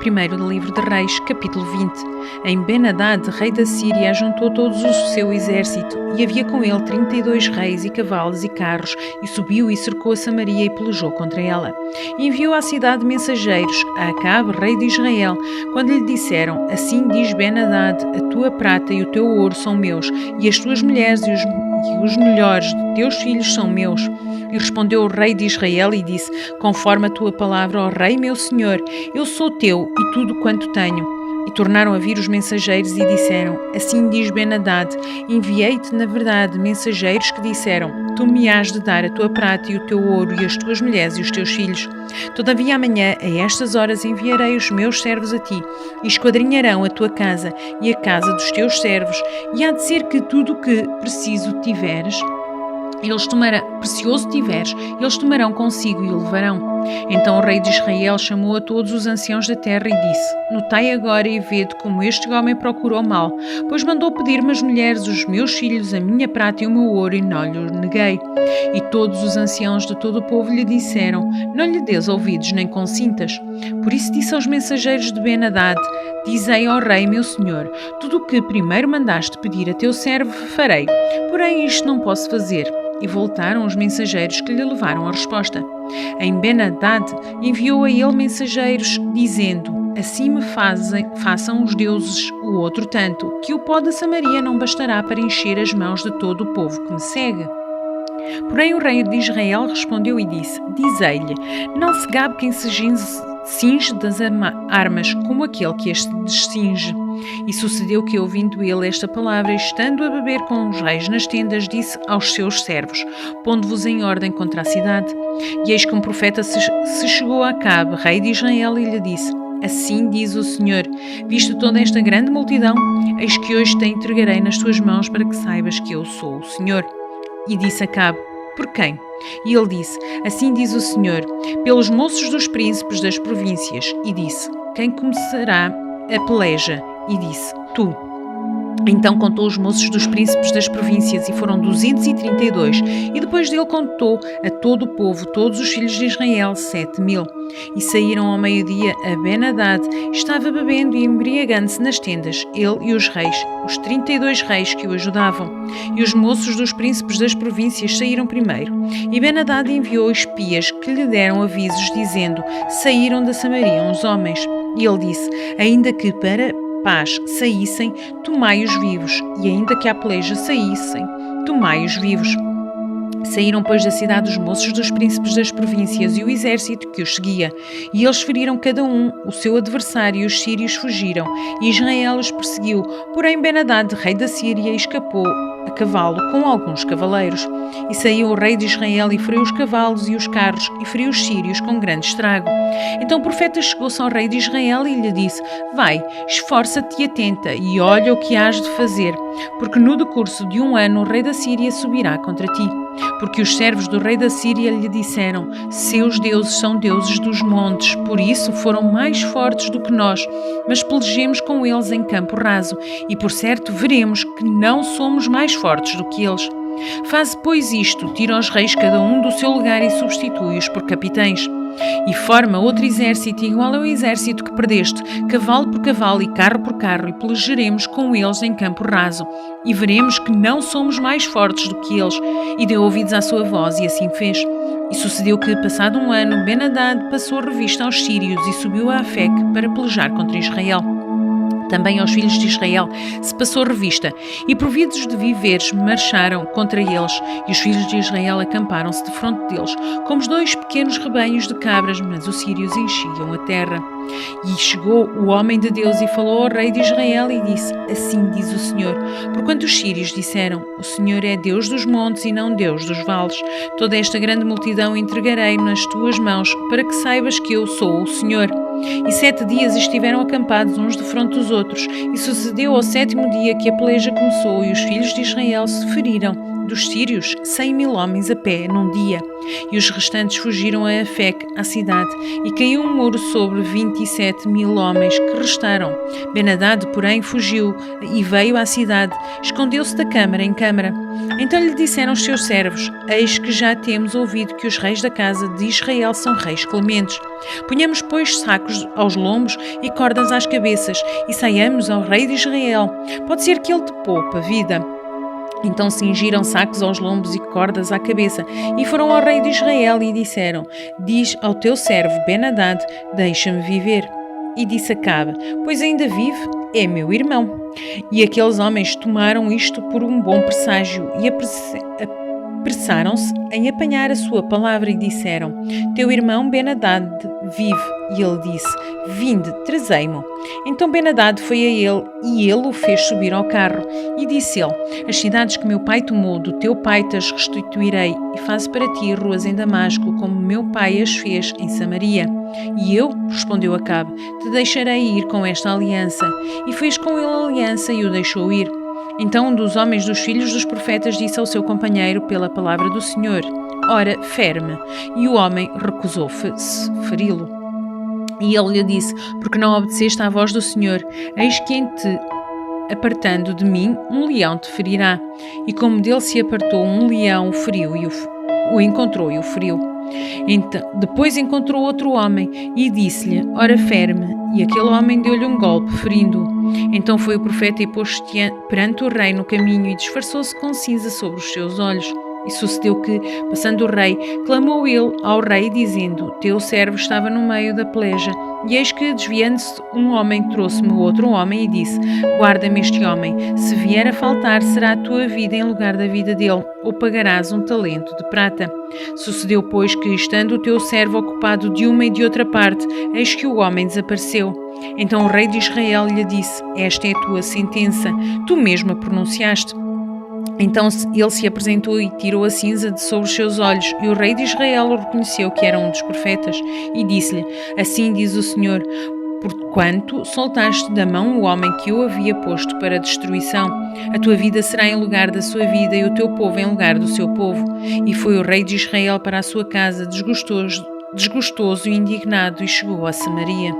Primeiro livro de Reis, capítulo 20. Em Ben-Hadad, rei da Síria, ajuntou todos o seu exército, e havia com ele 32 reis e cavalos e carros, e subiu e cercou a Samaria e pelejou contra ela. E enviou à cidade mensageiros, a Acabe, rei de Israel, quando lhe disseram: Assim diz Ben-Hadad, a tua prata e o teu ouro são meus, e as tuas mulheres e os melhores de teus filhos são meus. E respondeu o rei de Israel e disse: Conforme a tua palavra, ó rei meu senhor, eu sou teu e tudo quanto tenho. E tornaram a vir os mensageiros e disseram: Assim diz Ben-Hadad, enviei-te na verdade mensageiros que disseram: Tu me has de dar a tua prata e o teu ouro e as tuas mulheres e os teus filhos. Todavia amanhã, a estas horas, enviarei os meus servos a ti, e esquadrinharão a tua casa e a casa dos teus servos, e há de ser que tudo o que preciso tiveres, precioso tiveres, eles tomarão consigo e o levarão. Então o rei de Israel chamou a todos os anciãos da terra e disse: Notai agora e vede como este homem procurou mal, pois mandou pedir-me as mulheres, os meus filhos, a minha prata e o meu ouro, e não lhe neguei. E todos os anciãos de todo o povo lhe disseram: Não lhe des ouvidos, nem consintas. Por isso disse aos mensageiros de Ben-Hadad: Dizei ao rei, meu senhor, tudo o que primeiro mandaste pedir a teu servo farei, porém isto não posso fazer. E voltaram os mensageiros que lhe levaram a resposta. Em Ben-Hadad enviou a ele mensageiros, dizendo: Assim me façam os deuses o outro tanto, que o pó da Samaria não bastará para encher as mãos de todo o povo que me segue. Porém o rei de Israel respondeu e disse: Dizei-lhe, não se gabe quem se cinge das armas, como aquele que este descinge. E sucedeu que, ouvindo ele esta palavra, estando a beber com os reis nas tendas, disse aos seus servos: Pondo-vos em ordem contra a cidade. E eis que um profeta se chegou a Acabe, rei de Israel, e lhe disse: Assim diz o Senhor, visto toda esta grande multidão, eis que hoje te entregarei nas tuas mãos para que saibas que eu sou o Senhor. E disse Acabe: Por quem? E ele disse: Assim diz o Senhor, pelos moços dos príncipes das províncias. E disse: Quem começará a peleja? E disse: Tu. Então contou os moços dos príncipes das províncias, e foram 232. E depois dele contou a todo o povo, todos os filhos de Israel, 7.000. E saíram ao meio-dia a Ben-Hadad, estava bebendo e embriagando-se nas tendas, ele e os reis, os 32 reis que o ajudavam. E os moços dos príncipes das províncias saíram primeiro. E Ben-Hadad enviou espias que lhe deram avisos, dizendo: Saíram da Samaria uns homens. E ele disse: Ainda que para paz saíssem, tomai-os vivos, e ainda que à peleja saíssem, tomai-os vivos. Saíram, pois, da cidade os moços dos príncipes das províncias e o exército que os seguia, e eles feriram cada um o seu adversário, e os sírios fugiram, e Israel os perseguiu. Porém Ben-Hadad, rei da Síria, escapou a cavalo com alguns cavaleiros. E saiu o rei de Israel e feriu os cavalos e os carros, e feriu os sírios com grande estrago. Então o profeta chegou-se ao rei de Israel e lhe disse: Vai, esforça-te e atenta, e olha o que hás de fazer, porque no decurso de 1 ano o rei da Síria subirá contra ti. Porque os servos do rei da Síria lhe disseram: Seus deuses são deuses dos montes, por isso foram mais fortes do que nós, mas pelejemos com eles em campo raso, e por certo veremos que não somos mais fortes do que eles. Faze, pois, isto: tira os reis cada um do seu lugar e substitui-os por capitães. E forma outro exército igual ao exército que perdeste, cavalo por cavalo e carro por carro, e pelejaremos com eles em campo raso, e veremos que não somos mais fortes do que eles. E deu ouvidos à sua voz, e assim fez. E sucedeu que, passado 1 ano, Ben-Hadad passou a revista aos sírios e subiu a Afeque para pelejar contra Israel. Também aos filhos de Israel se passou revista, e providos de víveres marcharam contra eles, e os filhos de Israel acamparam-se defronte deles, como os 2 pequenos rebanhos de cabras, mas os sírios enchiam a terra. E chegou o homem de Deus e falou ao rei de Israel e disse: Assim diz o Senhor, porquanto os sírios disseram: O Senhor é Deus dos montes e não Deus dos vales. Toda esta grande multidão entregarei nas tuas mãos, para que saibas que eu sou o Senhor. E 7 dias estiveram acampados uns defronte dos outros, e sucedeu ao 7º dia que a peleja começou, e os filhos de Israel se feriram dos sírios 100.000 homens a pé num dia, e os restantes fugiram a Afec, à cidade, e caiu um muro sobre 27.000 homens que restaram. Ben-Hadad, porém, fugiu e veio à cidade, escondeu-se da câmara em câmara. Então lhe disseram os seus servos: eis que já temos ouvido que os reis da casa de Israel são reis clementes. Ponhamos, pois, sacos aos lombos e cordas às cabeças, e saiamos ao rei de Israel. Pode ser que ele te poupe a vida. Então cingiram sacos aos lombos e cordas à cabeça, e foram ao rei de Israel e disseram: diz ao teu servo Ben-Hadad, deixa-me viver. E disse Acabe: pois ainda vive, é meu irmão. E aqueles homens tomaram isto por um bom presságio e apressaram-se em apanhar a sua palavra e disseram: teu irmão Ben-Hadad vive. E ele disse: vinde, trazei-mo. Então Ben-Hadad foi a ele, e ele o fez subir ao carro. E disse ele: as cidades que meu pai tomou do teu pai te as restituirei, e faço para ti ruas em Damasco, como meu pai as fez em Samaria. E eu, respondeu Acabe, te deixarei ir com esta aliança. E fez com ele a aliança e o deixou ir. Então um dos homens dos filhos dos profetas disse ao seu companheiro pela palavra do Senhor: ora, fere-me. E o homem recusou feri-lo. E ele lhe disse: porque não obedeceste à voz do Senhor, eis que em te apartando de mim, um leão te ferirá. E como dele se apartou, um leão o feriu e o encontrou e o feriu. Então, depois encontrou outro homem e disse-lhe: ora, fere-me. E aquele homem deu-lhe um golpe, ferindo-o. Então foi o profeta e pôs-se perante o rei no caminho e disfarçou-se com cinza sobre os seus olhos. E sucedeu que, passando o rei, clamou ele ao rei, dizendo: teu servo estava no meio da peleja. E eis que, desviando-se, um homem trouxe-me outro homem e disse: guarda-me este homem. Se vier a faltar, será a tua vida em lugar da vida dele, ou pagarás um talento de prata. Sucedeu, pois, que, estando o teu servo ocupado de uma e de outra parte, eis que o homem desapareceu. Então o rei de Israel lhe disse: esta é a tua sentença, tu mesmo a pronunciaste. Então ele se apresentou e tirou a cinza de sobre os seus olhos, e o rei de Israel o reconheceu que era um dos profetas, e disse-lhe: assim diz o Senhor, porquanto soltaste da mão o homem que eu havia posto para destruição, a tua vida será em lugar da sua vida, e o teu povo em lugar do seu povo. E foi o rei de Israel para a sua casa, desgostoso e indignado, e chegou a Samaria.